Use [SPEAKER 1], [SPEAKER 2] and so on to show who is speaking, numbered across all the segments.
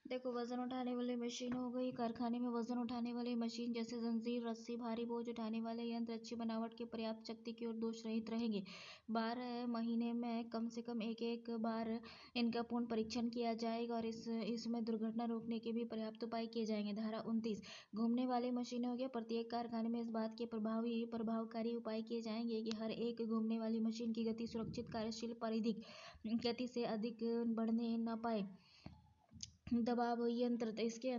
[SPEAKER 1] देखो, वजन उठाने वाली मशीन हो गई। कारखाने में वजन उठाने वाली मशीन जैसे जंजीर, रस्सी, भारी बोझ उठाने वाले यंत्र अच्छी बनावट के, पर्याप्त शक्ति की और दोष रहित रहेंगे। 12 महीने में कम से कम एक बार इनका पूर्ण परीक्षण किया जाएगा और इसमें दुर्घटना रोकने के भी पर्याप्त उपाय किए जाएंगे। धारा 29 घूमने वाली मशीनें हो गया। प्रत्येक कारखाने में इस बात के प्रभावकारी उपाय किए जाएंगे कि हर एक घूमने वाली मशीन की गति सुरक्षित, कार्यशील, परिधिक गति से अधिक बढ़ने न पाए। दबाव यंत्र इसके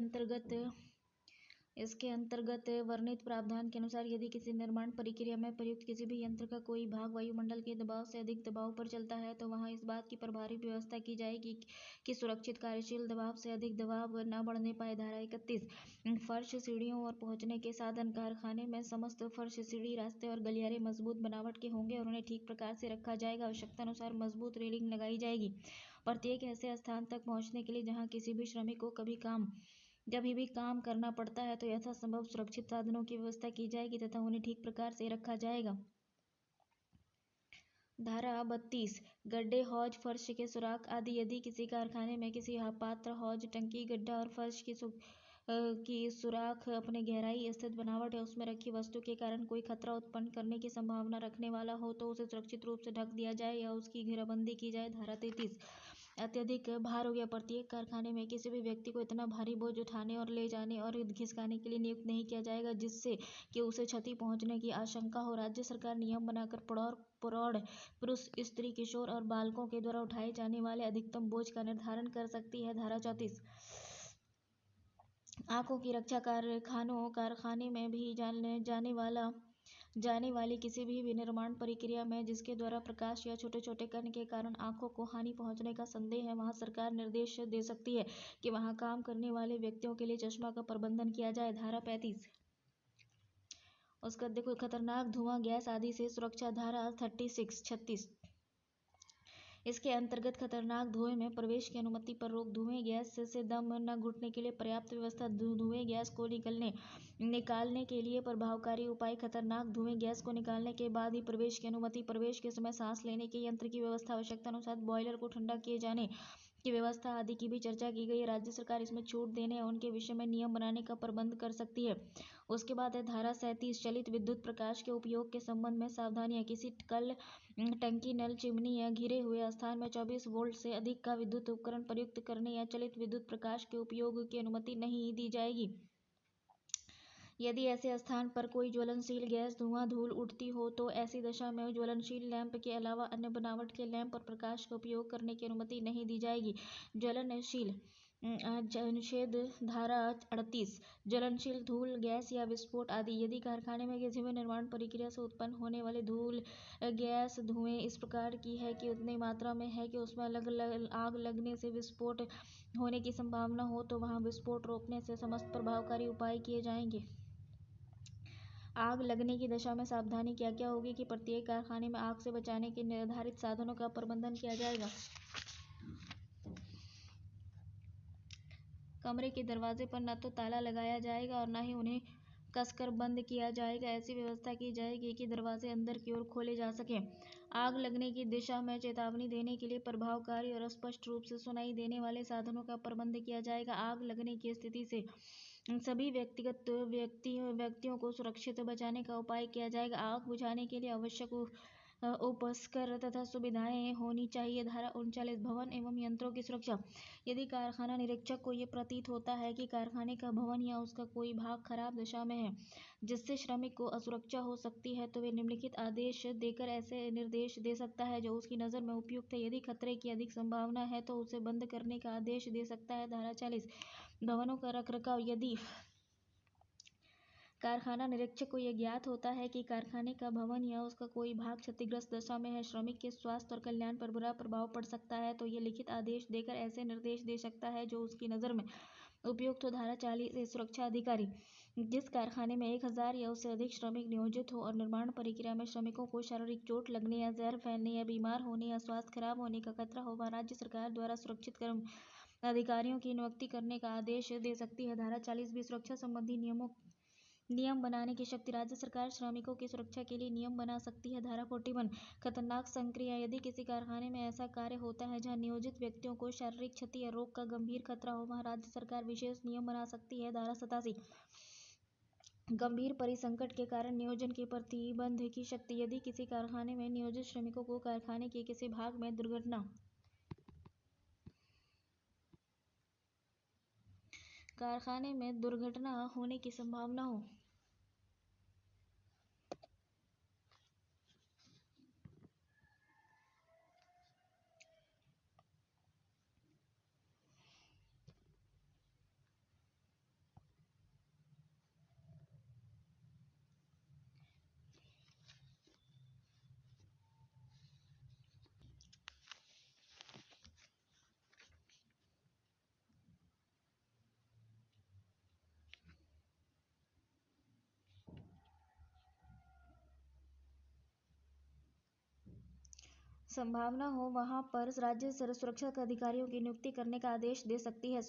[SPEAKER 1] अंतर्गत वर्णित प्रावधान के अनुसार यदि किसी निर्माण प्रक्रिया में प्रयुक्त किसी भी यंत्र का कोई भाग वायुमंडल के दबाव से अधिक दबाव पर चलता है तो वहां इस बात की प्रभावी व्यवस्था की जाएगी कि सुरक्षित, कार्यशील दबाव से अधिक दबाव न बढ़ने पाए। धारा 31 फर्श, सीढ़ियों और पहुंचने के साधन। कारखाने में समस्त फर्श, सीढ़ी, रास्ते और गलियारे मजबूत बनावट के होंगे और उन्हें ठीक प्रकार से रखा जाएगा। आवश्यकता अनुसार मजबूत रेलिंग लगाई जाएगी प्रत्येक ऐसे स्थान तक पहुंचने के लिए जहां किसी भी श्रमिक को जब भी काम करना पड़ता है तो यथासंभव सुरक्षित साधनों की व्यवस्था की जाएगी तथा उन्हें ठीक प्रकार से रखा जाएगा। धारा 32 गड्ढे, हौज, फर्श के सुराख आदि। यदि किसी कारखाने में किसी पात्र, हौज, टंकी, गड्ढा और फर्श की सुराख अपने गहराई, स्थित बनावट या उसमें रखी वस्तु के कारण कोई खतरा उत्पन्न करने की संभावना रखने वाला हो तो उसे सुरक्षित रूप से ढक दिया जाए या उसकी घेराबंदी की जाए। धारा 33 अत्यधिक भार हो गया। प्रत्येक कारखाने में किसी भी व्यक्ति को इतना भारी बोझ उठाने और ले जाने और खिसकाने के लिए नियुक्त नहीं किया जाएगा जिससे कि उसे क्षति पहुंचने की आशंका हो। राज्य सरकार नियम बनाकर प्रौढ़, पुरुष, स्त्री, किशोर और बालकों के द्वारा उठाए जाने वाले अधिकतम बोझ का निर्धारण कर सकती है। धारा 34 आंखों की रक्षा। कारखाने में भी जाने वाली किसी भी विनिर्माण प्रक्रिया में जिसके द्वारा प्रकाश या छोटे छोटे कण के कारण आंखों को हानि पहुंचने का संदेह है वहां सरकार निर्देश दे सकती है कि वहां काम करने वाले व्यक्तियों के लिए चश्मा का प्रबंधन किया जाए। धारा 35 उसका देखो खतरनाक धुआं, गैस आदि से सुरक्षा। धारा 36 इसके अंतर्गत खतरनाक धुएं में प्रवेश की अनुमति पर रोक। धुएं गैस से दम न घुटने के लिए पर्याप्त व्यवस्था। धुएं गैस को निकालने के लिए प्रभावकारी उपाय। खतरनाक धुएं गैस को निकालने के बाद ही प्रवेश की अनुमति। प्रवेश के समय सांस लेने के यंत्र की व्यवस्था। आवश्यकता अनुसार बॉयलर को ठंडा किए जाने की व्यवस्था आदि की भी चर्चा की गई है। राज्य सरकार इसमें छूट देने और उनके विषय में नियम बनाने का प्रबंध कर सकती है। उसके बाद है धारा 37 चलित विद्युत प्रकाश के उपयोग के संबंध में सावधानियां। किसी कल, टंकी, नल, चिमनी या घिरे हुए स्थान में 24 वोल्ट से अधिक का विद्युत उपकरण प्रयुक्त करने या चलित विद्युत प्रकाश के उपयोग की अनुमति नहीं दी जाएगी। यदि ऐसे स्थान पर कोई ज्वलनशील गैस, धुआं, धूल उठती हो तो ऐसी दशा में ज्वलनशील लैंप के अलावा अन्य बनावट के लैंप और प्रकाश का उपयोग करने की अनुमति नहीं दी जाएगी। ज्वलनशील निषेध। धारा 38 ज्वलनशील धूल, गैस या विस्फोट आदि। यदि कारखाने में किसी भी निर्माण प्रक्रिया से उत्पन्न होने वाली धूल, गैस, धुएं इस प्रकार की है कि उतनी मात्रा में है कि उसमें आग लगने से विस्फोट होने की संभावना हो तो वहां विस्फोट रोकने से समस्त प्रभावकारी उपाय किए जाएंगे। आग लगने की दशा में सावधानी क्या क्या होगी कि प्रत्येक कारखाने में आग से बचाने के निर्धारित साधनों का प्रबंधन किया जाएगा। कमरे के दरवाजे पर न तो ताला लगाया जाएगा और न ही उन्हें कसकर बंद किया जाएगा। ऐसी व्यवस्था की जाएगी कि दरवाजे अंदर की ओर खोले जा सकें। आग लगने की दिशा में चेतावनी देने के लिए प्रभावकारी और स्पष्ट रूप से सुनाई देने वाले साधनों का प्रबंध किया जाएगा। आग लगने की स्थिति से सभी व्यक्तियों को सुरक्षित बचाने का उपाय किया जाएगा। आग बुझाने के लिए आवश्यक उपकरण तथा सुविधाएं होनी चाहिए। धारा 39 भवन एवं यंत्रों की सुरक्षा। यदि कारखाना निरीक्षक को ये प्रतीत होता है कि कारखाने का भवन या उसका कोई भाग खराब दशा में है जिससे श्रमिक को असुरक्षा हो सकती है तो वे निम्नलिखित आदेश देकर ऐसे निर्देश दे सकता है जो उसकी नज़र में उपयुक्त है। यदि खतरे की अधिक संभावना है तो उसे बंद करने का आदेश दे सकता है। धारा 40 भवनों का रखरखाव। यदि कारखाना निरीक्षक को यह ज्ञात होता है कि कारखाने का भवन या उसका कोई भाग क्षतिग्रस्त दशा में है, श्रमिक के स्वास्थ्य और कल्याण पर बुरा प्रभाव पड़ सकता है तो ये लिखित आदेश देकर ऐसे निर्देश दे सकता है जो उसकी नज़र में उपयुक्त हो। धारा 40 सुरक्षा अधिकारी। जिस कारखाने में 1000 या उससे अधिक श्रमिक नियोजित हो और निर्माण प्रक्रिया में श्रमिकों को शारीरिक चोट लगने या जहर फैलने या बीमार होने या स्वास्थ्य खराब होने का खतरा हो वहाँ राज्य सरकार द्वारा सुरक्षित कर्म अधिकारियों की नियुक्ति करने का आदेश दे सकती है। धारा 40 भी सुरक्षा संबंधी नियमों नियम बनाने की शक्ति। राज्य सरकार श्रमिकों की सुरक्षा के लिए नियम बना सकती है। धारा 41 खतरनाक संक्रिया। यदि किसी कारखाने में ऐसा कार्य होता है जहां नियोजित व्यक्तियों को शारीरिक क्षति या रोग का गंभीर खतरा हो, वहां राज्य सरकार विशेष नियम बना सकती है। धारा 87 गंभीर परिसंकट के कारण नियोजन के प्रतिबंध की शक्ति। यदि किसी कारखाने में नियोजित श्रमिकों को कारखाने के किसी भाग में दुर्घटना होने की संभावना हो, वहां पर राज्य सुरक्षा अधिकारियों की नियुक्ति करने का आदेश दे सकती है।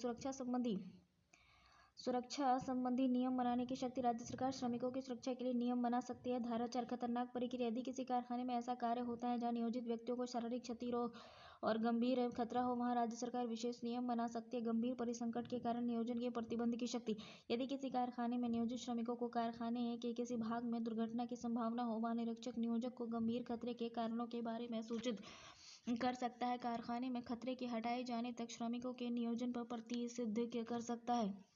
[SPEAKER 1] सुरक्षा संबंधी नियम बनाने की शक्ति। राज्य सरकार श्रमिकों की सुरक्षा के लिए नियम बना सकती है। धारा 4 खतरनाक प्रक्रिया। यदि किसी कारखाने में ऐसा कार्य होता है जहां नियोजित व्यक्तियों को शारीरिक क्षति, रोग और गंभीर खतरा हो, वहां राज्य सरकार विशेष नियम बना सकती है। गंभीर परिसंकट के कारण नियोजन के प्रतिबंध की शक्ति। यदि किसी कारखाने में नियोजित श्रमिकों को कारखाने के किसी भाग में दुर्घटना की संभावना हो, वहां निरीक्षक नियोजक को गंभीर खतरे के कारणों के बारे में सूचित कर सकता है। कारखाने में खतरे के हटाए जाने तक श्रमिकों के नियोजन पर प्रतिबंध कर सकता है।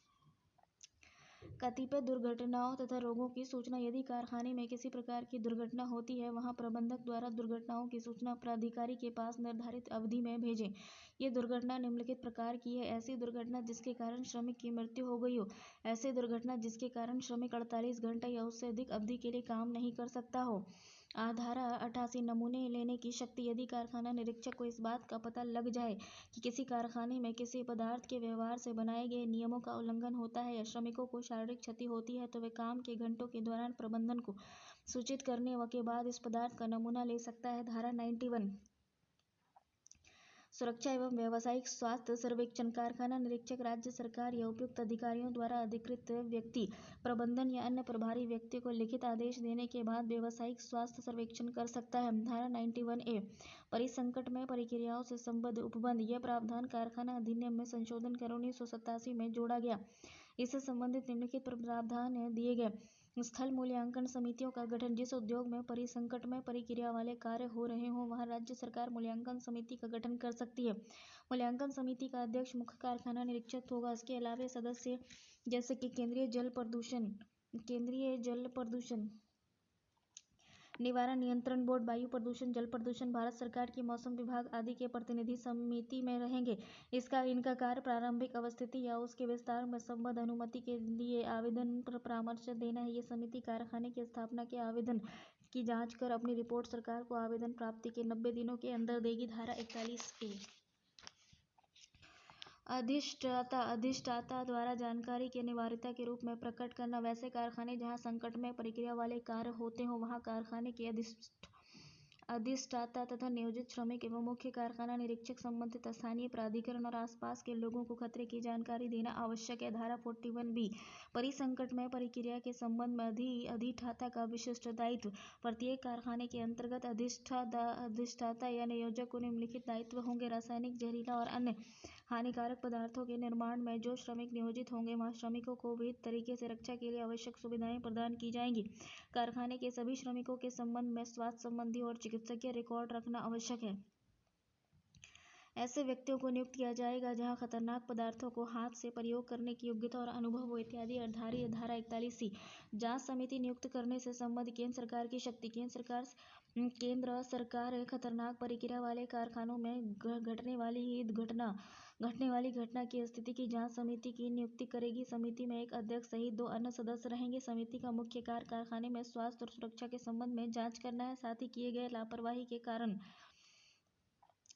[SPEAKER 1] कतिपय दुर्घटनाओं तथा रोगों की सूचना। यदि कारखाने में किसी प्रकार की दुर्घटना होती है, वहां प्रबंधक द्वारा दुर्घटनाओं की सूचना प्राधिकारी के पास निर्धारित अवधि में भेजें। ये दुर्घटना निम्नलिखित प्रकार की है। ऐसी दुर्घटना जिसके कारण श्रमिक की मृत्यु हो गई हो। ऐसी दुर्घटना जिसके कारण श्रमिक 48 घंटे या उससे अधिक अवधि के लिए काम नहीं कर सकता हो। धारा 88 नमूने लेने की शक्ति। यदि कारखाना निरीक्षक को इस बात का पता लग जाए कि किसी कारखाने में किसी पदार्थ के व्यवहार से बनाए गए नियमों का उल्लंघन होता है या श्रमिकों को शारीरिक क्षति होती है, तो वे काम के घंटों के दौरान प्रबंधन को सूचित करने के बाद इस पदार्थ का नमूना ले सकता है। धारा 91 सुरक्षा एवं व्यावसायिक स्वास्थ्य सर्वेक्षण। कारखाना निरीक्षक राज्य सरकार या उपयुक्त अधिकारियों द्वारा अधिकृत व्यक्ति, प्रबंधन या अन्य प्रभारी व्यक्ति को लिखित आदेश देने के बाद व्यावसायिक स्वास्थ्य सर्वेक्षण कर सकता है। धारा 91A परिसंकटमय प्रक्रियाओं से संबद्ध उपबंध। यह प्रावधान कारखाना अधिनियम में संशोधन कर 1987 में जोड़ा गया। इससे संबंधित निम्नलिखित प्रावधान दिए गए। स्थल मूल्यांकन समितियों का गठन। जिस उद्योग में परिसंकटमय प्रक्रिया वाले कार्य हो रहे हों, वहां राज्य सरकार मूल्यांकन समिति का गठन कर सकती है। मूल्यांकन समिति का अध्यक्ष मुख्य कारखाना निरीक्षक होगा। इसके अलावा सदस्य जैसे कि केंद्रीय जल प्रदूषण निवारण नियंत्रण बोर्ड, वायु प्रदूषण, जल प्रदूषण, भारत सरकार की मौसम विभाग आदि के प्रतिनिधि समिति में रहेंगे। इनका कार्य प्रारंभिक अवस्थिति या उसके विस्तार में संबद्ध अनुमति के लिए आवेदन पर परामर्श देना है। ये समिति कारखाने की स्थापना के आवेदन की जांच कर अपनी रिपोर्ट सरकार को आवेदन प्राप्ति के 90 दिनों के अंदर देगी। धारा 41A अधिष्ठाता द्वारा जानकारी की अनिवार्यता के रूप में प्रकट करना। वैसे कारखाने जहां संकटमय प्रक्रिया वाले कार्य होते हों, वहां कारखाने के अधिष्ठाता तथा नियोजित श्रमिक एवं मुख्य कारखाना निरीक्षक संबंधित स्थानीय प्राधिकरण और आसपास के लोगों को खतरे की जानकारी देना आवश्यक है। धारा 41B परिसंकटमय प्रक्रिया के संबंध में अधिष्ठाता का विशिष्ट दायित्व। प्रत्येक कारखाने के अंतर्गत अधिष्ठाता या नियोजक को निम्नलिखित दायित्व होंगे। रासायनिक, जहरीला और अन्य हानिकारक पदार्थों के निर्माण में जो श्रमिक नियोजित होंगे, वहां श्रमिकों को विहित तरीके से रक्षा के लिए आवश्यक सुविधाएं प्रदान की जाएंगी। कारखाने के सभी श्रमिकों के संबंध में स्वास्थ्य संबंधी और चिकित्सकीय रिकॉर्ड रखना आवश्यक है। ऐसे व्यक्तियों को नियुक्त किया जाएगा जहां खतरनाक पदार्थों को हाथ से प्रयोग करने की योग्यता और अनुभव हो इत्यादि। धारा 41C जांच समिति नियुक्त करने से संबंध। केंद्र सरकार की शक्ति। केंद्र सरकार खतरनाक प्रक्रिया वाले कारखानों में घटने वाली घटना की स्थिति की जांच समिति की नियुक्ति करेगी। समिति में एक अध्यक्ष सहित 2 अन्य सदस्य रहेंगे। समिति का मुख्य कार्य कारखाने में स्वास्थ्य और सुरक्षा के संबंध में जांच करना है। साथ ही किए गए लापरवाही के कारण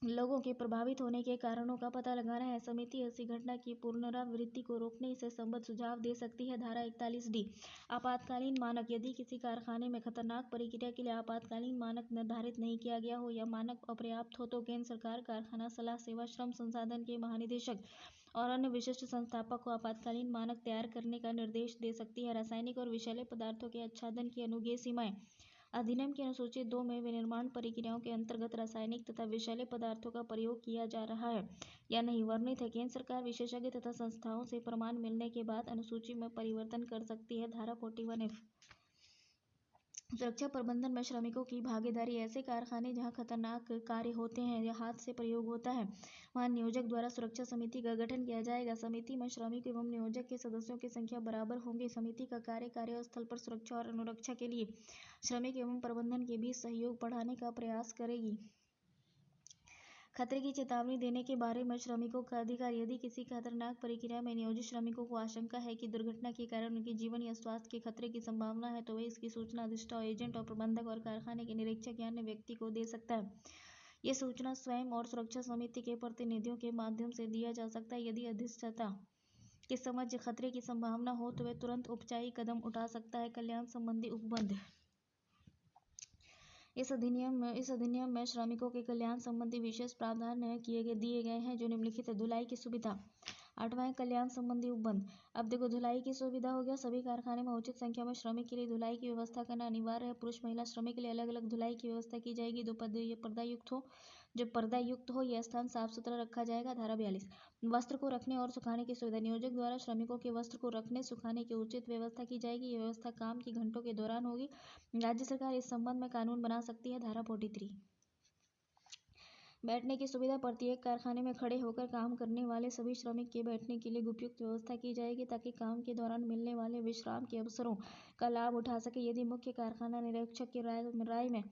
[SPEAKER 1] लोगों के प्रभावित होने के कारणों का पता लगाना है। समिति ऐसी घटना की पुनरावृत्ति को रोकने से संबद्ध सुझाव दे सकती है। धारा 41D आपातकालीन मानक। यदि किसी कारखाने में खतरनाक प्रक्रिया के लिए आपातकालीन मानक निर्धारित नहीं किया गया हो या मानक अपर्याप्त हो तो केंद्र सरकार कारखाना सलाह सेवा श्रम संसाधन के महानिदेशक और अन्य विशिष्ट संस्थापक को आपातकालीन मानक तैयार करने का निर्देश दे सकती है। रासायनिक और विषैले पदार्थों के आच्छादन की अनुज्ञेय सीमाएं। अधिनियम की अनुसूची 2 में विनिर्माण प्रक्रियाओं के अंतर्गत रासायनिक तथा विषैले पदार्थों का प्रयोग किया जा रहा है या नहीं वर्णित है। केंद्र सरकार विशेषज्ञ तथा संस्थाओं से प्रमाण मिलने के बाद अनुसूची में परिवर्तन कर सकती है। धारा 41F सुरक्षा प्रबंधन में श्रमिकों की भागीदारी। ऐसे कारखाने जहां खतरनाक कार्य होते हैं या हाथ से प्रयोग होता है वहां नियोजक द्वारा सुरक्षा समिति का गठन किया जाएगा। समिति में श्रमिक एवं नियोजक के सदस्यों की संख्या बराबर होंगी। समिति का कार्य कार्यस्थल पर सुरक्षा और अनुरक्षा के लिए श्रमिक एवं प्रबंधन के बीच सहयोग बढ़ाने का प्रयास करेगी। खतरे की चेतावनी देने के बारे में श्रमिकों का अधिकार। यदि किसी खतरनाक प्रक्रिया में नियोजित श्रमिकों को आशंका है कि दुर्घटना के कारण उनके जीवन या स्वास्थ्य के खतरे की संभावना है तो वे इसकी सूचना अधिष्ठाता एजेंट और प्रबंधक और कारखाने के निरीक्षक या अन्य व्यक्ति को दे सकता है। ये सूचना स्वयं और सुरक्षा समिति के प्रतिनिधियों के माध्यम से दिया जा सकता है। यदि अधिष्ठाता की समझ खतरे की संभावना हो तो वे तुरंत उपचारिक कदम उठा सकता है। कल्याण संबंधी उपबंध। इस अधिनियम में श्रमिकों के कल्याण संबंधी विशेष प्रावधान दिए गए हैं जो निम्नलिखित है। धुलाई की सुविधा। 8वां कल्याण संबंधी उपबंध। अब देखो धुलाई की सुविधा हो गया। सभी कारखाने में उचित संख्या में श्रमिक के लिए धुलाई की व्यवस्था करना अनिवार्य है। पुरुष महिला श्रमिक के लिए अलग अलग धुलाई की व्यवस्था की जाएगी। जो पर्दा युक्त हो यह स्थान साफ सुथरा रखा जाएगा। धारा 42 वस्त्र को रखने और सुखाने की सुविधा। नियोजक द्वारा श्रमिकों के वस्त्र को रखने सुखाने की उचित व्यवस्था की जाएगी। यह व्यवस्था काम के घंटों के दौरान होगी। राज्य सरकार इस संबंध में कानून बना सकती है। धारा 43 बैठने की सुविधा। प्रत्येक कारखाने में खड़े होकर काम करने वाले सभी श्रमिक के बैठने के लिए उपयुक्त व्यवस्था की जाएगी ताकि काम के दौरान मिलने वाले विश्राम के अवसरों का लाभ उठा सके। यदि मुख्य कारखाना निरीक्षक की राय में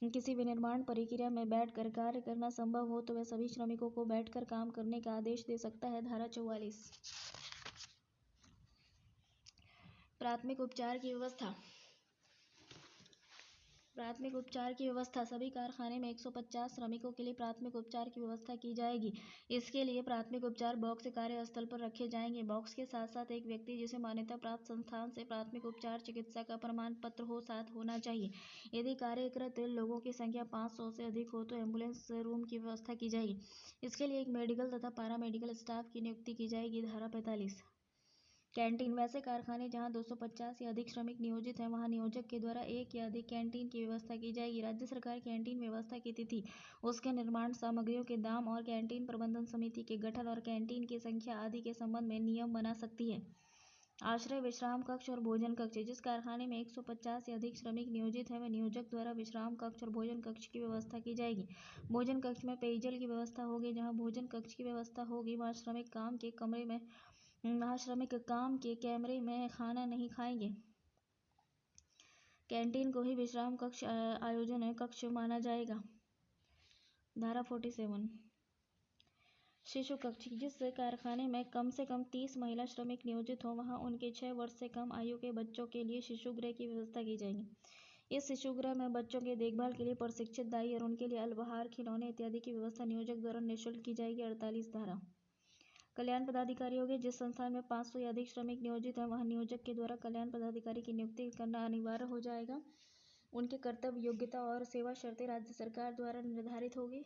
[SPEAKER 1] किसी विनिर्माण प्रक्रिया में बैठकर कार्य करना संभव हो तो वह सभी श्रमिकों को बैठकर काम करने का आदेश दे सकता है। धारा 44 प्राथमिक उपचार की व्यवस्था। प्राथमिक उपचार की व्यवस्था। सभी कारखाने में 150 श्रमिकों के लिए प्राथमिक उपचार की व्यवस्था की जाएगी। इसके लिए प्राथमिक उपचार बॉक्स कार्यस्थल पर रखे जाएंगे। बॉक्स के साथ साथ एक व्यक्ति जिसे मान्यता प्राप्त संस्थान से प्राथमिक उपचार चिकित्सा का प्रमाण पत्र हो साथ होना चाहिए। यदि कार्यरत लोगों की संख्या 500 से अधिक हो तो एम्बुलेंस रूम की व्यवस्था की जाएगी। इसके लिए एक मेडिकल तथा पैरामेडिकल स्टाफ की नियुक्ति की जाएगी। धारा 45 कैंटीन। वैसे कारखाने जहां 250 या अधिक श्रमिक नियोजित हैं वहां नियोजक के द्वारा एक या अधिक कैंटीन की व्यवस्था की जाएगी। राज्य सरकार कैंटीन व्यवस्था की तिथि, उसके निर्माण, सामग्रियों के दाम और कैंटीन प्रबंधन समिति के गठन और कैंटीन की संख्या आदि के संबंध में नियम बना सकती है। आश्रय, विश्राम कक्ष और भोजन कक्ष। जिस कारखाने में 150 या अधिक श्रमिक नियोजित हैं वह नियोजक द्वारा विश्राम कक्ष और भोजन कक्ष की व्यवस्था की जाएगी। भोजन कक्ष में पेयजल की व्यवस्था होगी। जहां भोजन कक्ष की व्यवस्था होगी वहां श्रमिक काम के कमरे में खाना नहीं खाएंगे। कैंटीन को ही विश्राम कक्ष आयोजन कक्ष माना जाएगा। धारा 47 शिशु कक्ष। जिस कारखाने में कम से कम 30 महिला श्रमिक नियोजित हो वहां उनके 6 वर्ष से कम आयु के बच्चों के लिए शिशु गृह की व्यवस्था की जाएगी। इस शिशु गृह में बच्चों के देखभाल के लिए प्रशिक्षित दाई और उनके लिए अल्पाहार, खिलौने इत्यादि की व्यवस्था नियोजक द्वारा निःशुल्क की जाएगी। 48 धारा कल्याण पदाधिकारी होंगे। जिस संस्थान में 500 या अधिक श्रमिक नियोजित हैं वहां नियोजक के द्वारा कल्याण पदाधिकारी की नियुक्ति करना अनिवार्य हो जाएगा। उनके कर्तव्य, योग्यता और सेवा शर्तें राज्य सरकार द्वारा निर्धारित होगी।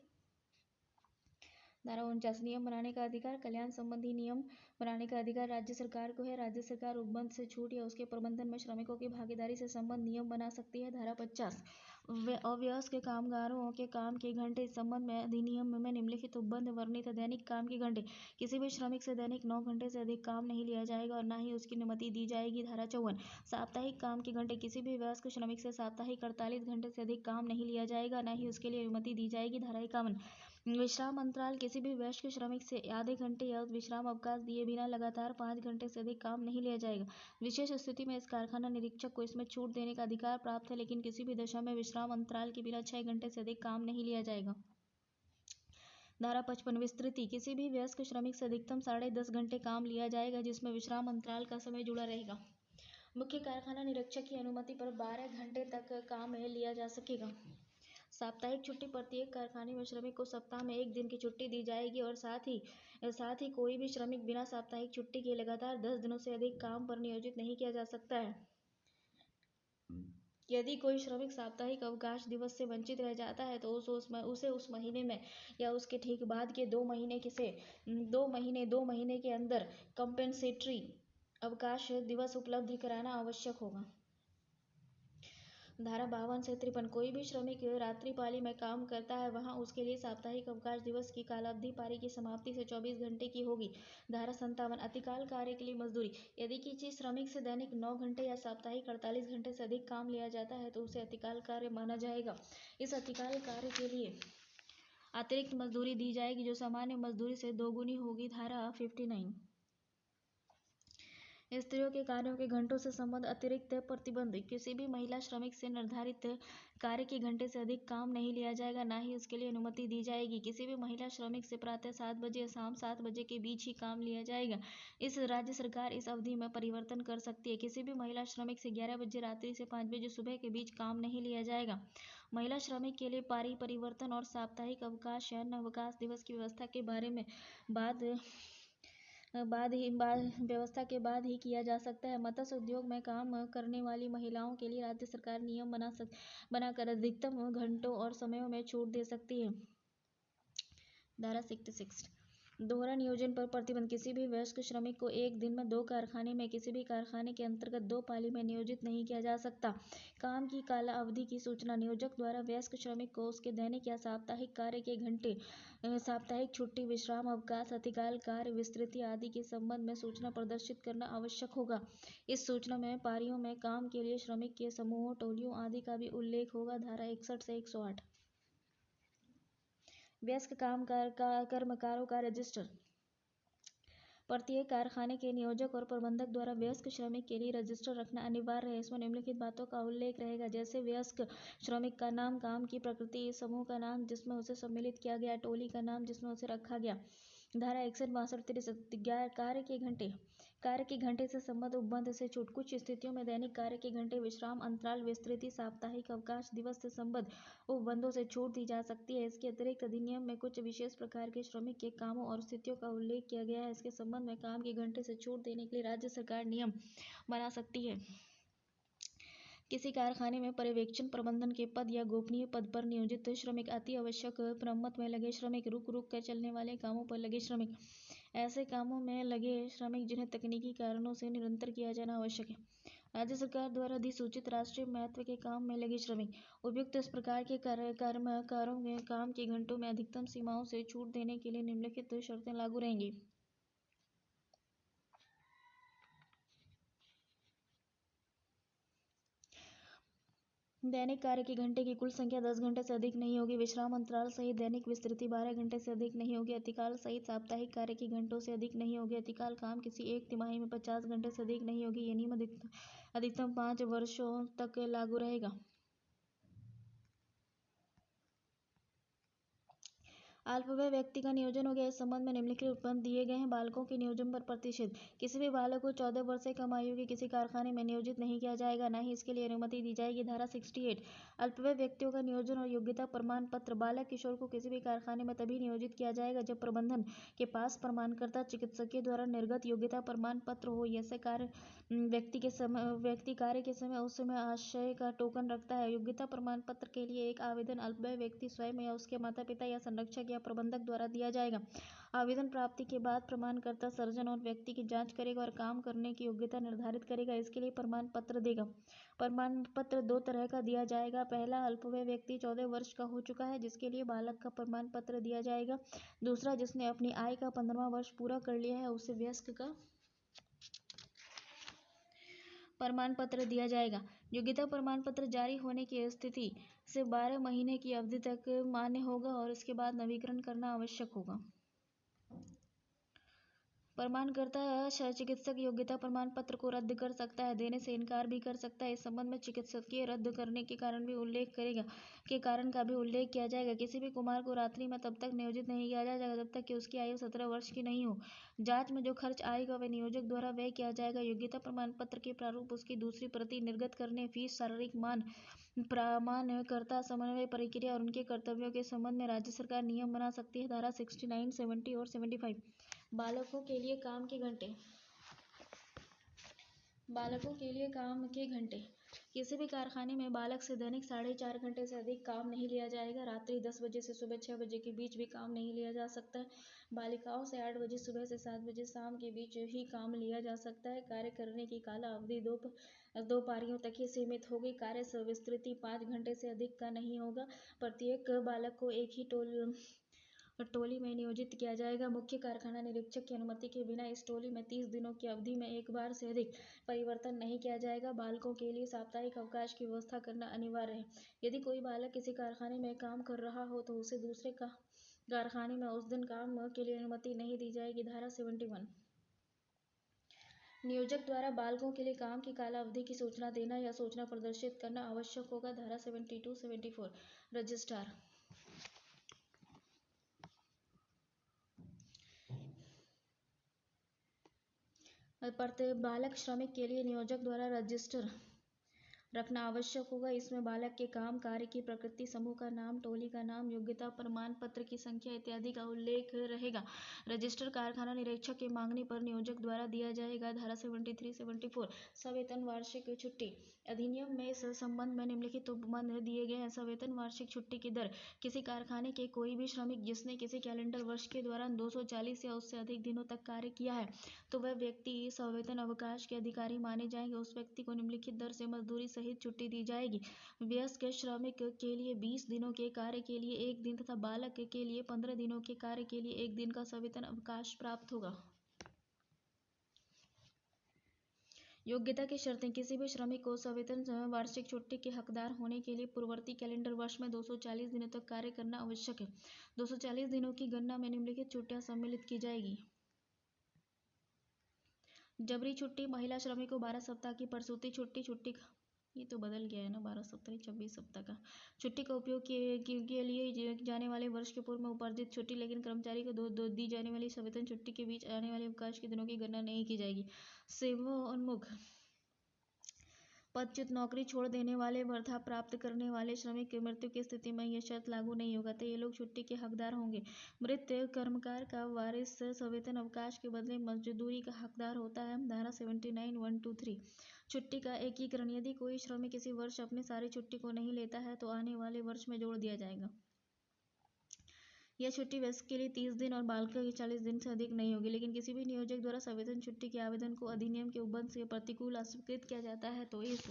[SPEAKER 1] धारा 49 नियम बनाने का अधिकार। कल्याण संबंधी नियम बनाने का अधिकार राज्य सरकार को है। राज्य सरकार उपबंध से छूट या उसके प्रबंधन में श्रमिकों की भागीदारी से संबंध नियम बना सकती है। धारा 50 अवयस्क कामगारों के काम के घंटे। इस संबंध में अधिनियम में निम्नलिखित उपबंध वर्णित है। दैनिक काम के घंटे। किसी भी श्रमिक से दैनिक 9 घंटे से अधिक काम नहीं लिया जाएगा और न ही उसकी अनुमति दी जाएगी। धारा 54 साप्ताहिक काम के घंटे। किसी भी वयस्क श्रमिक से साप्ताहिक 48 घंटे से अधिक काम नहीं लिया जाएगा, न ही उसके लिए अनुमति दी जाएगी। धारा 51 विश्राम अंतराल। किसी भी वयस्क श्रमिक से आधे घंटे या विश्राम अवकाश दिए बिना लगातार 5 घंटे से अधिक काम नहीं लिया जाएगा। विशेष स्थिति में इस कारखाना निरीक्षक को इसमें छूट देने का अधिकार प्राप्त है, लेकिन किसी भी दशा में विश्राम अंतराल के बिना 6 घंटे से अधिक काम नहीं लिया जाएगा। धारा 55 विस्तृति। किसी भी वयस्क श्रमिक से अधिकतम 10.5 घंटे काम लिया जाएगा जिसमें विश्राम अंतराल का समय जुड़ा रहेगा। मुख्य कारखाना निरीक्षक की अनुमति पर 12 घंटे तक काम लिया जा सकेगा। साप्ताहिक छुट्टी प्रत्येक कारखाने में श्रमिक को सप्ताह में 1 दिन की छुट्टी दी जाएगी और साथ ही कोई भी श्रमिक बिना साप्ताहिक छुट्टी के लगातार 10 दिनों से अधिक काम पर नियोजित नहीं किया जा सकता है। यदि कोई श्रमिक साप्ताहिक अवकाश दिवस से वंचित रह जाता है तो उसे उस महीने में या उसके ठीक बाद के 2 महीने के अंदर कंपेंसेटरी अवकाश दिवस उपलब्ध कराना आवश्यक होगा। धारा 52 से 53 कोई भी श्रमिक रात्रि पाली में काम करता है वहां उसके लिए साप्ताहिक अवकाश दिवस की कालावधि पारी की समाप्ति से 24 घंटे की होगी। धारा 57 अतिकाल कार्य के लिए मजदूरी। यदि किसी श्रमिक से दैनिक 9 घंटे या साप्ताहिक 48 घंटे से अधिक काम लिया जाता है तो उसे अतिकाल कार्य माना जाएगा। इस अतिकाल कार्य के लिए अतिरिक्त मजदूरी दी जाएगी जो सामान्य मजदूरी से दोगुनी होगी। धारा 59 स्त्रियों के कार्यों के घंटों से संबंध अतिरिक्त प्रतिबंध। किसी भी महिला श्रमिक से निर्धारित कार्य के घंटे से अधिक काम नहीं लिया जाएगा, ना ही उसके लिए अनुमति दी जाएगी। किसी भी महिला श्रमिक से प्रातः 7 बजे या शाम 7 बजे के बीच ही काम लिया जाएगा। इस राज्य सरकार इस अवधि में परिवर्तन कर सकती है। किसी भी महिला श्रमिक से 11 बजे रात्रि से 5 बजे सुबह के बीच काम नहीं लिया जाएगा। महिला श्रमिक के लिए पारी परिवर्तन और साप्ताहिक अवकाश या अन्य अवकाश दिवस की व्यवस्था के बारे में व्यवस्था के बाद ही किया जा सकता है। मत्स्य उद्योग में काम करने वाली महिलाओं के लिए राज्य सरकार नियम बनाकर अधिकतम घंटों और समयों में छूट दे सकती है। धारा 66 दोहरा नियोजन पर प्रतिबंध। किसी भी वयस्क श्रमिक को एक दिन में 2 कारखाने में किसी भी कारखाने के अंतर्गत 2 पाली में नियोजित नहीं किया जा सकता। काम की काला अवधि की सूचना। नियोजक द्वारा वयस्क श्रमिक को उसके दैनिक या साप्ताहिक कार्य के घंटे, साप्ताहिक छुट्टी, विश्राम अवकाश, अतिकाल कार्य, विस्तृति आदि के संबंध में सूचना प्रदर्शित करना आवश्यक होगा। इस सूचना में पारियों में काम के लिए श्रमिक के समूहों, टोलियों आदि का भी उल्लेख होगा। धारा 61 से 108 वयस्क कर्मकारों का रजिस्टर। प्रत्येक कारखाने के नियोजक और प्रबंधक द्वारा वयस्क श्रमिक के लिए रजिस्टर रखना अनिवार्य है। इसमें निम्नलिखित बातों का उल्लेख रहेगा, जैसे वयस्क श्रमिक का नाम, काम की प्रकृति, समूह का नाम जिसमें उसे सम्मिलित किया गया, टोली का नाम जिसमें उसे रखा गया। धारा 61, 62, 63 कार्य के घंटे से संबंध उपबंध से छूट। कुछ स्थितियों में दैनिक कार्य के घंटे, विश्राम अंतराल, विस्तृति, साप्ताहिक अवकाश दिवस से संबंध उपबंधों से छूट दी जा सकती है। इसके अतिरिक्त अधिनियम में कुछ विशेष प्रकार के श्रमिक के कामों और स्थितियों का उल्लेख किया गया है। इसके संबंध में काम के घंटे से छूट देने के लिए राज्य सरकार नियम बना सकती है। किसी कारखाने में पर्यवेक्षण, प्रबंधन के पद या गोपनीय पद पर नियोजित श्रमिक, अति आवश्यक मरम्मत में लगे श्रमिक, रुक कर चलने वाले कामों पर लगे श्रमिक, ऐसे कामों में लगे श्रमिक जिन्हें तकनीकी कारणों से निरंतर किया जाना आवश्यक है। राज्य सरकार द्वारा अधिसूचित राष्ट्रीय महत्व के काम में लगे श्रमिक। उपयुक्त इस प्रकार के कर्मकारों के काम के घंटों में अधिकतम सीमाओं से छूट देने के लिए निम्नलिखित शर्तें लागू रहेंगी। दैनिक कार्य के घंटे की कुल संख्या 10 घंटे से अधिक नहीं होगी। विश्राम अंतराल सहित दैनिक विस्तृति 12 घंटे से अधिक नहीं होगी। अतिकाल सहित साप्ताहिक कार्य के घंटों से अधिक नहीं होगी। अतिकाल काम किसी एक तिमाही में 50 घंटे से अधिक नहीं होगी। ये नियम अधिकतम 5 वर्षों तक लागू रहेगा। अल्पवय व्यक्ति का नियोजन हो गया। इस संबंध में निम्नलिखित उपबंध दिए गए हैं। बालकों के नियोजन पर प्रतिषेध। किसी भी बालक को 14 वर्ष से कम आयु के किसी कारखाने में नियोजित नहीं किया जाएगा, ना ही इसके लिए अनुमति दी जाएगी। धारा 68 अल्पवय व्यक्तियों का नियोजन और योग्यता प्रमाण पत्र। बालक किशोर को किसी भी कारखाने में तभी नियोजित किया जाएगा जब प्रबंधन के पास प्रमाणकर्ता चिकित्सक द्वारा निर्गत योग्यता प्रमाण पत्र हो। ऐसे व्यक्ति कार्य के समय उस समय आश्रय का टोकन रखता है। योग्यता प्रमाण पत्र के लिए एक आवेदन अल्पवय व्यक्ति स्वयं या उसके माता पिता या संरक्षक या प्रबंधक द्वारा दिया जाएगा। आवेदन प्राप्ति के बाद प्रमाणकर्ता सर्जन और व्यक्ति की जांच करेगा और काम करने की योग्यता निर्धारित करेगा। इसके लिए प्रमाण पत्र देगा। प्रमाण पत्र 2 तरह का दिया जाएगा। पहला, अल्पवय व्यक्ति 14 वर्ष का हो चुका है जिसके लिए बालक का प्रमाण पत्र दिया जाएगा। दूसरा, जिसने अपनी आय का 15वां वर्ष पूरा कर लिया है उसे वयस्क का प्रमाण पत्र दिया जाएगा। योग्यता प्रमाण पत्र जारी होने की स्थिति से 12 महीने की अवधि तक मान्य होगा और इसके बाद नवीकरण करना आवश्यक होगा। प्रमाणकर्ता चिकित्सक योग्यता प्रमाण पत्र को रद्द कर सकता है, देने से इनकार भी कर सकता है। इस संबंध में चिकित्सकीय रद्द करने के कारण भी उल्लेख करेगा के कारण का भी उल्लेख किया जाएगा। किसी भी कुमार को रात्रि में तब तक नियोजित नहीं किया जाएगा जब तक कि उसकी आयु 17 वर्ष की नहीं हो। जांच में जो खर्च आएगा वह नियोजक द्वारा व्यय किया जाएगा। योग्यता प्रमाण पत्र के प्रारूप, उसकी दूसरी प्रति, निर्गत करने, फीस, शारीरिक मान, प्रमाणकर्ता समन्वय प्रक्रिया और उनके कर्तव्यों के संबंध में राज्य सरकार नियम बना सकती है। धारा 69, 70 और 75। बालकों के लिए काम के घंटे। बालकों के लिए काम के घंटे। किसी भी कारखाने में बालक से दैनिक 4.5 घंटे से अधिक काम नहीं लिया जाएगा। रात्रि 10 बजे से सुबह 6 बजे के बीच भी काम नहीं लिया जा सकता है। बालिकाओं से 8 बजे सुबह से 7 बजे शाम के बीच ही काम लिया जा सकता है। कार्य करने की काला अवधि दो पारियों तक ही सीमित होगी। कार्य विस्तृति 5 घंटे से अधिक का नहीं होगा। प्रत्येक बालक को एक ही टोली में नियोजित किया जाएगा। मुख्य कारखाना निरीक्षक की अनुमति के बिना इस टोली में 30 दिनों की अवधि में एक बार से अधिक परिवर्तन नहीं किया जाएगा। बालकों के लिए साप्ताहिक अवकाश की व्यवस्था करना अनिवार्य है। यदि कोई बालक किसी कारखाने में काम कर रहा हो तो उसे दूसरे कारखाने में उस दिन काम के लिए अनुमति नहीं दी जाएगी। धारा 71। नियोजक द्वारा बालकों के लिए काम की काला अवधि की सूचना देना या सूचना प्रदर्शित करना आवश्यक होगा। धारा 72, 74। रजिस्ट्रार। प्रत्येक बालक श्रमिक के लिए नियोजक द्वारा रजिस्टर रखना आवश्यक होगा। इसमें बालक के काम, कार्य की प्रकृति, समूह का नाम, टोली का नाम, योग्यता प्रमाण पत्र की संख्या इत्यादि का उल्लेख रहेगा। रजिस्टर कारखाना निरीक्षक के मांगने पर नियोजक द्वारा दिया जाएगा। धारा 73, 74। सवेतन वार्षिक छुट्टी। अधिनियम में इस संबंध में निम्नलिखित उपबंध दिए गए हैं। सवेतन वार्षिक छुट्टी की दर। किसी कारखाने के कोई भी श्रमिक जिसने किसी कैलेंडर वर्ष के दौरान 240 या उससे अधिक दिनों तक कार्य किया है तो वह व्यक्ति सवेतन अवकाश के अधिकारी माने जाएंगे। उस व्यक्ति को निम्नलिखित दर से मजदूरी सहित छुट्टी दी जाएगी। वयस्क श्रमिक के लिए 20 दिनों के कार्य के लिए 1 दिन तथा बालक के लिए 15 दिनों के कार्य के लिए 1 दिन का सवेतन अवकाश प्राप्त होगा। योग्यता की शर्तें। किसी भी श्रमिक को सवेतन वार्षिक छुट्टी के हकदार होने के लिए पूर्ववर्ती कैलेंडर वर्ष में 240 दिनों तक कार्य करना आवश्यक है। 240 दिनों की गणना में निम्नलिखित छुट्टियां सम्मिलित की जाएगी। जबरी छुट्टी। महिला श्रमिक को 12 सप्ताह की प्रसूति छुट्टी ये तो बदल गया है ना, 12 सप्ताह 26 सप्ताह का छुट्टी का उपयोग के लिए जाने वाले वर्ष के पूर्व में उपार्जित छुट्टी, लेकिन कर्मचारी को दो दी जाने वाली सवेतन छुट्टी के बीच आने वाले अवकाश के दिनों की गणना नहीं की जाएगी। सेवाोन्मुख। पदच्युत, नौकरी छोड़ देने वाले, वृद्धा प्राप्त करने वाले श्रमिक की मृत्यु की स्थिति में यह शर्त लागू नहीं होगा तो ये लोग छुट्टी के हकदार होंगे। मृत कर्मकार का वारिस सवेतन अवकाश के बदले मजदूरी का हकदार होता है। धारा 79, 1, 2, 3। छुट्टी का एकीकरण। यदि कोई श्रमिक किसी वर्ष अपनी सारी छुट्टी को नहीं लेता है तो आने वाले वर्ष में जोड़ दिया जाएगा। यह छुट्टी वयस्क के लिए 30 दिन और बालक के 40 दिन से अधिक नहीं होगी। लेकिन किसी भी नियोजक द्वारा सवेतन छुट्टी के आवेदन को अधिनियम के उपबंध से प्रतिकूल अस्वीकृत किया जाता है तो इस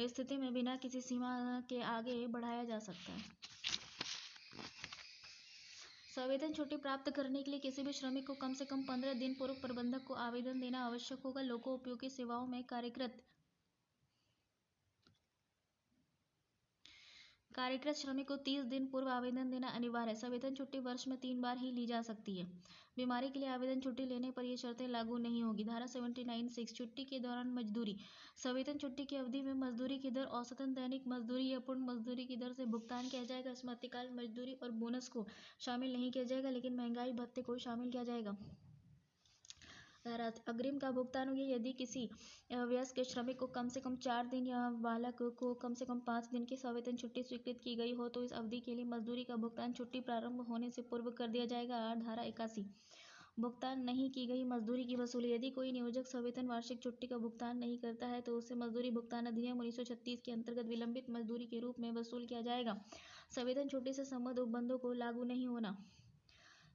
[SPEAKER 1] स्थिति में बिना किसी सीमा के आगे बढ़ाया जा सकता है। सवेतन छुट्टी प्राप्त करने के लिए किसी भी श्रमिक को कम से कम 15 दिन पूर्व प्रबंधक को आवेदन देना आवश्यक होगा। लोकोपयोगी सेवाओं में कार्यरत श्रमिक को 30 दिन पूर्व आवेदन देना अनिवार्य है। सवेतन छुट्टी वर्ष में 3 बार ही ली जा सकती है। बीमारी के लिए आवेदन छुट्टी लेने पर ये शर्तें लागू नहीं होगी। धारा 79, 6। छुट्टी के दौरान मजदूरी। सवेतन छुट्टी की अवधि में मजदूरी की दर औसतन दैनिक मजदूरी या पूर्ण मजदूरी की दर से भुगतान किया जाएगा। इसमें अतिकाल मजदूरी और बोनस को शामिल नहीं किया जाएगा, लेकिन महंगाई भत्ते को शामिल किया जाएगा। धारा अग्रिम का भुगतान होगी। यदि किसी वयस्क श्रमिक को कम से कम 4 दिन या बालक को कम से कम 5 दिन की सवेतन छुट्टी स्वीकृत की गई हो तो इस अवधि के लिए मजदूरी का भुगतान छुट्टी प्रारंभ होने से पूर्व कर दिया जाएगा। धारा 81। भुगतान नहीं की गई मजदूरी की वसूली। यदि कोई नियोजक सवेतन वार्षिक छुट्टी का भुगतान नहीं करता है तो उसे मजदूरी भुगतान अधिनियम 1936 के अंतर्गत विलंबित मजदूरी के रूप में वसूल किया जाएगा। सवेतन छुट्टी से संबद्ध उपबंधों को लागू नहीं होना।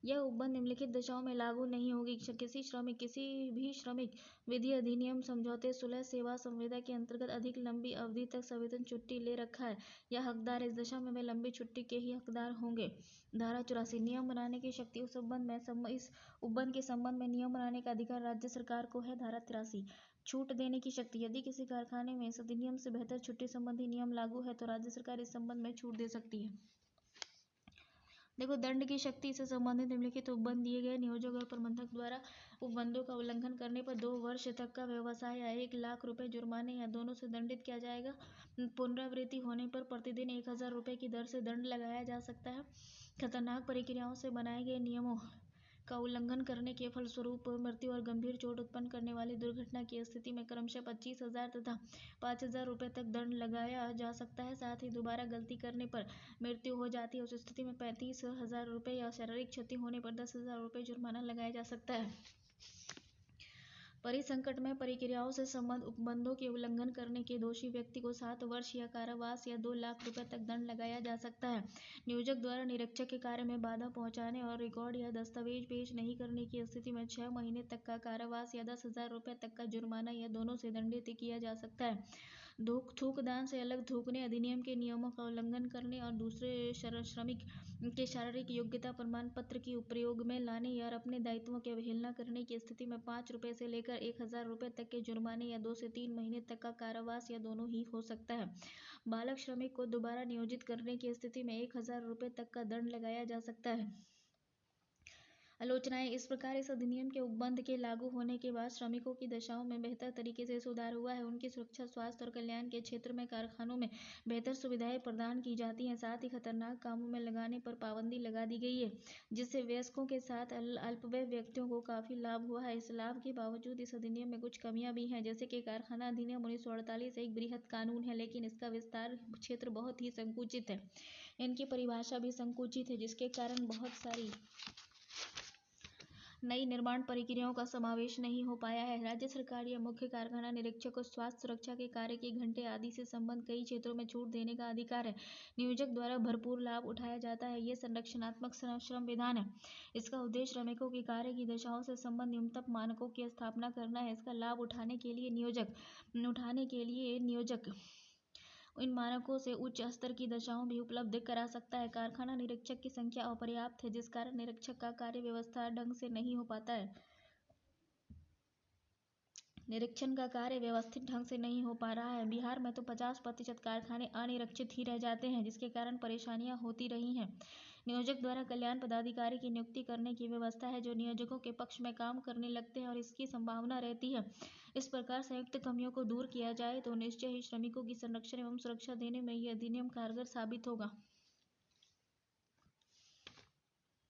[SPEAKER 1] यह उपबंध निम्नलिखित दशाओं में लागू नहीं होगी। किसी भी श्रमिक विधि, अधिनियम, समझौते, सुलह, सेवा संविदा के अंतर्गत अधिक लंबी अवधि तक सवेतन छुट्टी ले रखा है या हकदार, इस दशा में वे लंबी छुट्टी के ही हकदार होंगे। धारा 84। नियम बनाने की शक्ति। इस उपबंध के संबंध में नियम बनाने का अधिकार राज्य सरकार को है। धारा 83। छूट देने की शक्ति। यदि किसी कारखाने में इस अधिनियम से बेहतर छुट्टी संबंधी नियम लागू है तो राज्य सरकार इस संबंध में छूट दे सकती है। देखो, दंड की शक्ति से संबंधित निम्नलिखित उपबंध दिए गए। नियोजक और प्रबंधक द्वारा उपबंधों का उल्लंघन करने पर 2 वर्ष तक का व्यवसाय या 1 लाख रुपए जुर्माने या दोनों से दंडित किया जाएगा। पुनरावृत्ति होने पर प्रतिदिन 1000 रुपये की दर से दंड लगाया जा सकता है। खतरनाक प्रक्रियाओं से बनाए गए नियमों का उल्लंघन करने के फलस्वरूप मृत्यु और गंभीर चोट उत्पन्न करने वाली दुर्घटना की स्थिति में क्रमशः 25,000 तथा 5,000 रुपये तक दंड लगाया जा सकता है। साथ ही दोबारा गलती करने पर मृत्यु हो जाती है, उस स्थिति में 35,000 रुपये या शारीरिक क्षति होने पर 10,000 रुपये जुर्माना लगाया जा सकता है। परिसंकटमय प्रक्रियाओं से संबद्ध उपबंधों के उल्लंघन करने के दोषी व्यक्ति को 7 वर्ष या कारावास या 2 लाख रुपए तक दंड लगाया जा सकता है। नियोजक द्वारा निरीक्षक के कार्य में बाधा पहुंचाने और रिकॉर्ड या दस्तावेज पेश नहीं करने की स्थिति में 6 महीने तक का कारावास या 10,000 रुपये तक का जुर्माना या दोनों से दंडित किया जा सकता है। थूकदान से अलग थूकने अधिनियम के नियमों का उल्लंघन करने और दूसरे श्रमिक के शारीरिक योग्यता प्रमाण पत्र की प्रयोग में लाने या अपने दायित्वों की अवहेलना करने की स्थिति में 5 रुपये से लेकर 1,000 रुपये तक के जुर्माने या 2 से 3 महीने तक का कारावास या दोनों ही हो सकता है। बालक श्रमिक को दोबारा नियोजित करने की स्थिति में 1,000 रुपये तक का दंड लगाया जा सकता है। आलोचनाएं। इस प्रकार इस अधिनियम के उपबंध के लागू होने के बाद श्रमिकों की दशाओं में बेहतर तरीके से सुधार हुआ है। उनकी सुरक्षा, स्वास्थ्य और कल्याण के क्षेत्र में कारखानों में बेहतर सुविधाएं प्रदान की जाती हैं। साथ ही खतरनाक कामों में लगाने पर पाबंदी लगा दी गई है, जिससे वयस्कों के साथ अल्पवय व्यक्तियों को काफी लाभ हुआ है। इस लाभ के बावजूद इस अधिनियम में कुछ कमियां भी हैं, जैसे कि कारखाना अधिनियम 1948 एक बृहत कानून है, लेकिन इसका विस्तार क्षेत्र बहुत ही संकुचित है। इनकी परिभाषा भी संकुचित है, जिसके कारण बहुत सारी नई निर्माण प्रक्रियाओं का समावेश नहीं हो पाया है। राज्य सरकार या मुख्य कारखाना निरीक्षक को स्वास्थ्य सुरक्षा के कार्य के घंटे आदि से संबंध कई क्षेत्रों में छूट देने का अधिकार है। नियोजक द्वारा भरपूर लाभ उठाया जाता है। ये संरक्षणात्मक श्रम विधान है। इसका उद्देश्य श्रमिकों की कार्य की दशाओं से संबंध न्यूनतम मानकों की स्थापना करना है। इसका लाभ उठाने के लिए नियोजक इन मानकों से उच्च स्तर की दशाओं भी उपलब्ध करा सकता है। कारखाना निरीक्षक की संख्या अपर्याप्त है, जिस कारण निरीक्षक का कार्य व्यवस्था ढंग से नहीं हो पाता है। निरीक्षण का कार्य व्यवस्थित ढंग से नहीं हो पा रहा है। बिहार में तो 50% कारखाने अनिरीक्षित ही रह जाते हैं, जिसके कारण परेशानियां होती रही हैं। नियोजक द्वारा कल्याण पदाधिकारी की नियुक्ति करने की व्यवस्था है, जो नियोजकों के पक्ष में काम करने लगते हैं और इसकी संभावना रहती है। इस प्रकार संयुक्त कमियों को दूर किया जाए तो निश्चय ही श्रमिकों की संरक्षण एवं सुरक्षा देने में यह अधिनियम कारगर साबित होगा।